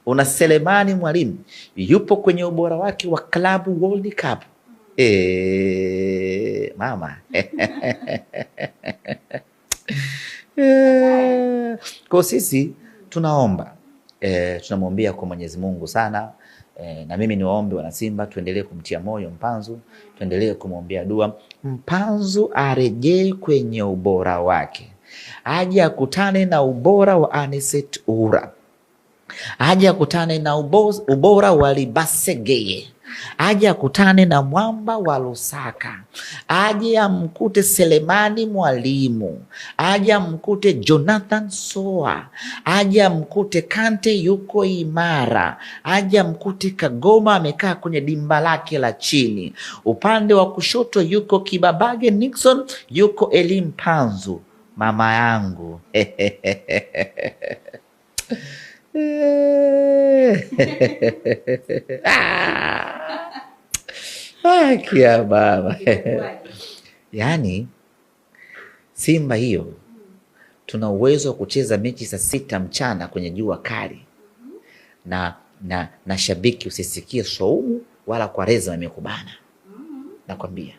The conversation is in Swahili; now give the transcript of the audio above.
Una Selemani Mwalimu yupo kwenye ubora wake wa Club World Cup. Mama. Kwa sisi tunaomba, tunamwombea kwa Mwenyezi Mungu sana. Na mimi niwaombe wana Simba, tuendelee kumtia moyo Mpanzu, tuendelee kumwombea dua Mpanzu arejee kwenye ubora wake, aje akutane na ubora wa Anicet Ura, aje akutane na ubora wa Libasegeye, aje akutane na mwamba wa Lusaka, aje amkute Selemani Mwalimu, aje amkute Jonathan Soa, aje amkute Kante yuko imara, aje amkute Kagoma amekaa kwenye dimba lake la chini, upande wa kushoto yuko Kibabage Nixon, yuko Eli Mpanzu, mama yangu. Kia baba. Yaani Simba hiyo tuna uwezo wa kucheza mechi saa 6 mchana kwenye jua kali, na shabiki usisikie saumu wala Kwaresma imekubana, nakwambia.